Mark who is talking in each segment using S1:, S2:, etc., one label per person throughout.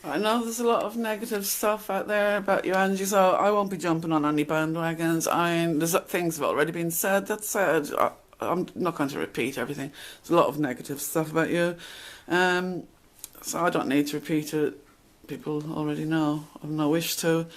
S1: I know there's a lot of negative stuff out there about you, Angie, so I won't be jumping on any bandwagons. There's things have already been said. That said, I'm not going to repeat everything. There's a lot of negative stuff about you, so I don't need to repeat it. People already know. I have no wish to.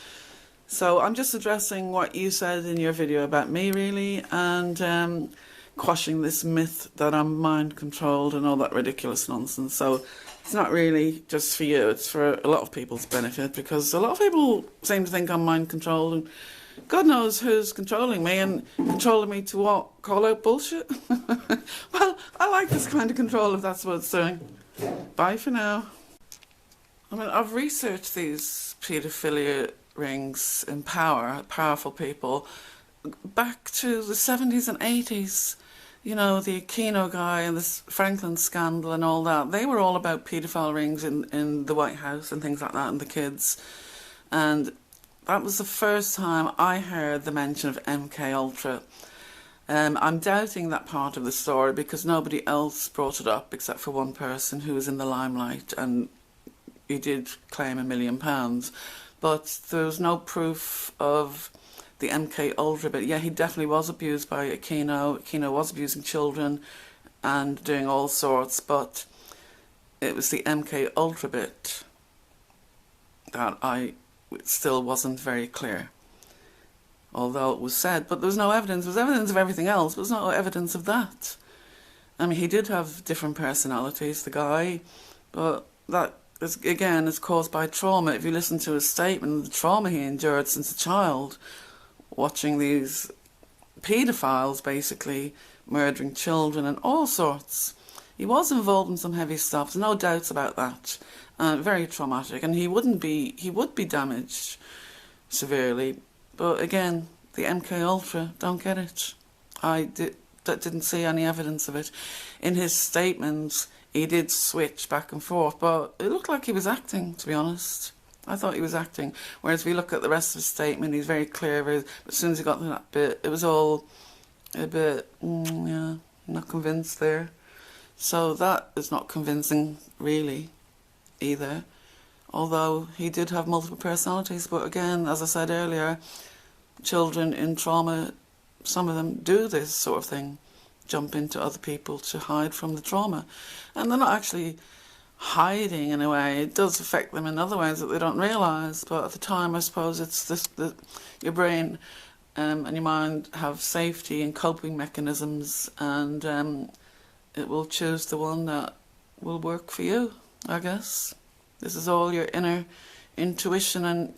S1: So I'm just addressing what you said in your video about me, really, and quashing this myth that I'm mind controlled and all that ridiculous nonsense. So it's not really just for you, it's for a lot of people's benefit, because a lot of people seem to think I'm mind controlled, and God knows who's controlling me, and controlling me to what? Call out bullshit? Well, I like this kind of control if that's what it's doing. Bye for now. I mean, I've researched these paedophilia rings in powerful people, back to the 70s and 80s. You know, the Aquino guy and this Franklin scandal and all that. They were all about paedophile rings in the White House and things like that, and the kids. And that was the first time I heard the mention of MKUltra. I'm doubting that part of the story because nobody else brought it up except for one person who was in the limelight, and he did claim £1 million. But there was no proof of the MKUltra bit. Yeah, he definitely was abused by Aquino. Aquino was abusing children and doing all sorts, but it was the MKUltra bit that it still wasn't very clear. Although it was said, but there was no evidence. There was evidence of everything else, but there was no evidence of that. I mean, he did have different personalities, the guy, but that is caused by trauma. If you listen to his statement, the trauma he endured since a child, watching these paedophiles basically murdering children and all sorts. He was involved in some heavy stuff, there's no doubts about that. Very traumatic, and he would be damaged severely. But again, the MKUltra, don't get it. Didn't see any evidence of it. In his statements, he did switch back and forth, but it looked like he was acting, to be honest. I thought he was acting. Whereas if we look at the rest of his statement, he's very clear. But as soon as he got to that bit, it was all a bit, yeah, not convinced there. So that is not convincing, really, either. Although he did have multiple personalities. But again, as I said earlier, children in trauma, some of them do this sort of thing. Jump into other people to hide from the trauma. And they're not actually hiding in a way. It does affect them in other ways that they don't realise, but at the time I suppose it's this that your brain and your mind have safety and coping mechanisms, and it will choose the one that will work for you, I guess. This is all your inner intuition and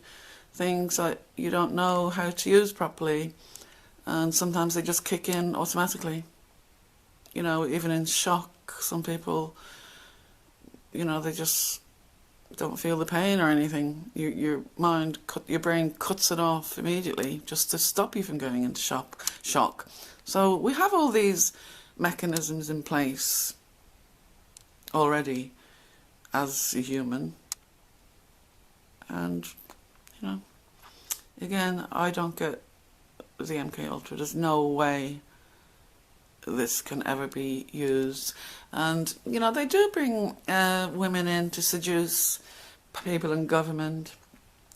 S1: things that you don't know how to use properly, and sometimes they just kick in automatically. You know, even in shock, some people, you know, they just don't feel the pain or anything. Your brain cuts it off immediately just to stop you from going into shock. So we have all these mechanisms in place already as a human. And, you know, again, I don't get the MKUltra. There's no way this can ever be used. And, you know, they do bring women in to seduce people in government.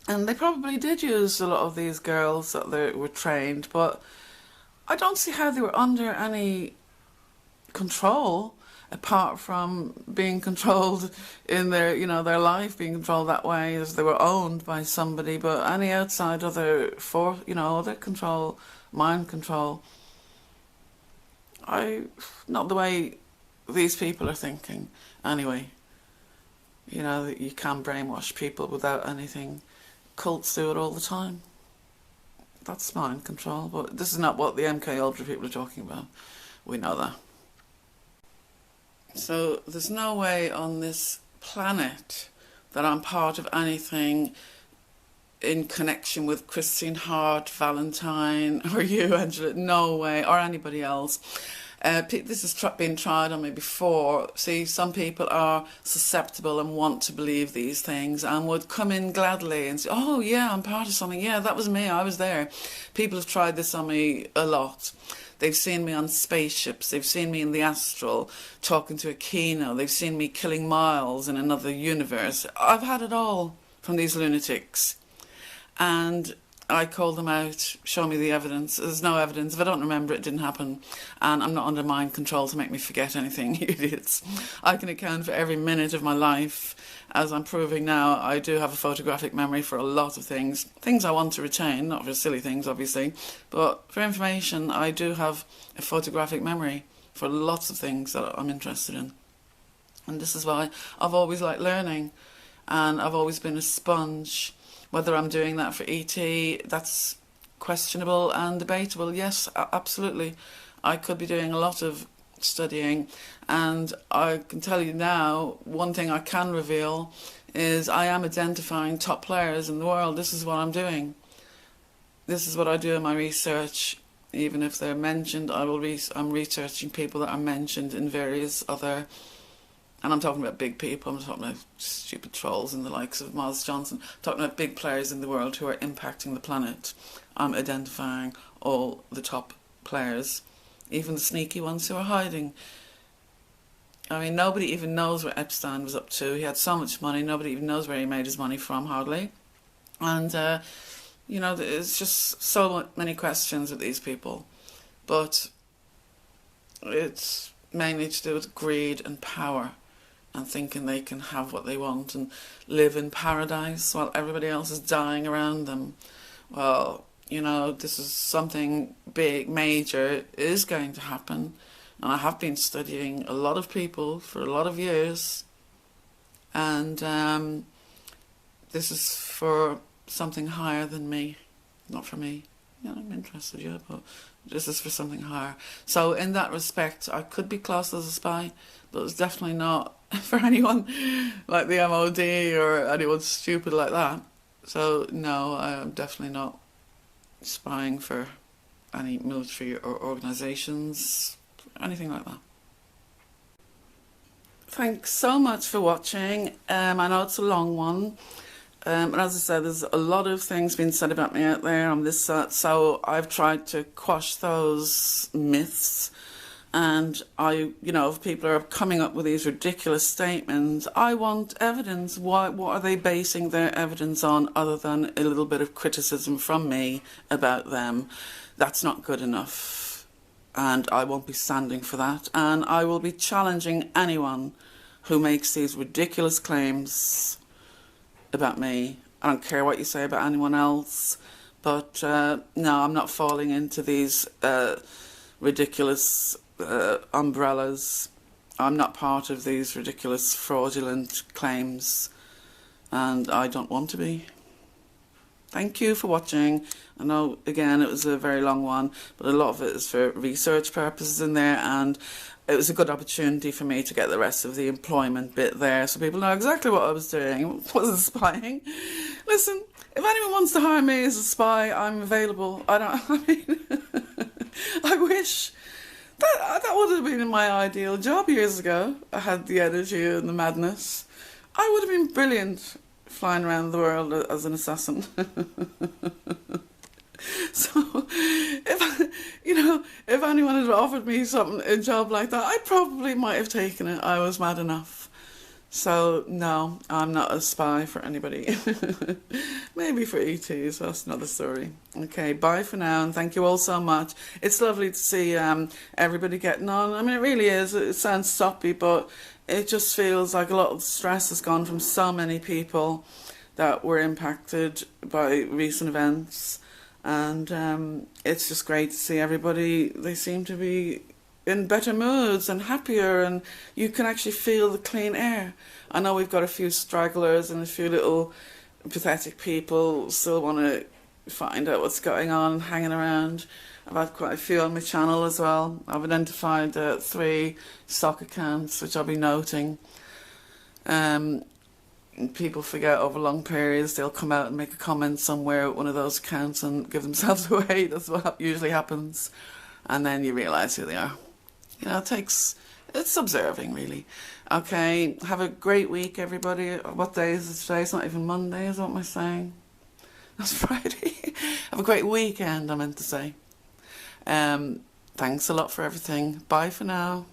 S1: And they probably did use a lot of these girls that they were trained, but I don't see how they were under any control, apart from being controlled in their, you know, their life being controlled that way, as they were owned by somebody. But any outside other other control, mind control, not the way these people are thinking. Anyway, you know, you can brainwash people without anything. Cults do it all the time. That's mind control, but this is not what the MKUltra people are talking about. We know that. So there's no way on this planet that I'm part of anything in connection with Christine Hart, Valentine, or you, Angela. No way, or anybody else. This has been tried on me before. See, some people are susceptible and want to believe these things and would come in gladly and say, oh yeah, I'm part of something. Yeah, that was me, I was there. People have tried this on me a lot. They've seen me on spaceships. They've seen me in the astral, talking to a keynote. They've seen me killing miles in another universe. I've had it all from these lunatics. And I call them out, show me the evidence. There's no evidence. If I don't remember, it didn't happen. And I'm not under mind control to make me forget anything, you idiots. I can account for every minute of my life. As I'm proving now, I do have a photographic memory for a lot of things. Things I want to retain, not for silly things, obviously. But for information, I do have a photographic memory for lots of things that I'm interested in. And this is why I've always liked learning. And I've always been a sponge. Whether I'm doing that for ET, that's questionable and debatable. Yes, absolutely. I could be doing a lot of studying, and I can tell you now, one thing I can reveal is I am identifying top players in the world. This is what I'm doing. This is what I do in my research. Even if they're mentioned, I'm researching people that are mentioned in various other. And I'm talking about big people. I'm talking about stupid trolls and the likes of Miles Johnson. I'm talking about big players in the world who are impacting the planet. I'm identifying all the top players, even the sneaky ones who are hiding. I mean, nobody even knows what Epstein was up to. He had so much money. Nobody even knows where he made his money from, hardly. And, you know, there's just so many questions with these people. But it's mainly to do with greed and power, and thinking they can have what they want and live in paradise while everybody else is dying around them. Well, you know, this is something big, major, is going to happen. And I have been studying a lot of people for a lot of years. And this is for something higher than me, not for me. Yeah, I'm interested, yeah, but this is for something higher. So in that respect, I could be classed as a spy, but it's definitely not for anyone like the MOD or anyone stupid like that. So no, I am definitely not spying for any military or organisations, anything like that. Thanks so much for watching. I know it's a long one. And as I said, there's a lot of things being said about me out there on this so I've tried to quash those myths. And you know, if people are coming up with these ridiculous statements, I want evidence. What are they basing their evidence on other than a little bit of criticism from me about them? That's not good enough. And I won't be standing for that. And I will be challenging anyone who makes these ridiculous claims about me. I don't care what you say about anyone else. But no, I'm not falling into these ridiculous umbrellas. I'm not part of these ridiculous fraudulent claims, and I don't want to be. Thank you for watching. I know again it was a very long one, but a lot of it is for research purposes in there, and it was a good opportunity for me to get the rest of the employment bit there so people know exactly what I was doing. It wasn't spying. Listen, if anyone wants to hire me as a spy, I'm available. I mean I wish that would have been in my ideal job years ago. I had the energy and the madness. I would have been brilliant flying around the world as an assassin. So, if anyone had offered me a job like that, I probably might have taken it. I was mad enough. So, no, I'm not a spy for anybody. Maybe for ETs, that's another story. Okay, bye for now, and thank you all so much. It's lovely to see everybody getting on. I mean, it really is. It sounds soppy, but it just feels like a lot of stress has gone from so many people that were impacted by recent events. And it's just great to see everybody. They seem to be in better moods and happier, and you can actually feel the clean air. I know we've got a few stragglers and a few little pathetic people still want to find out what's going on, hanging around. I've had quite a few on my channel as well. I've identified 3 stock accounts which I'll be noting. People forget over long periods, they'll come out and make a comment somewhere at one of those accounts and give themselves away. That's what usually happens. And then you realise who they are. You know, it's observing, really. Okay, have a great week, everybody. What day is it today? It's not even Monday, is what am I saying? That's Friday. Have a great weekend, I meant to say. Thanks a lot for everything. Bye for now.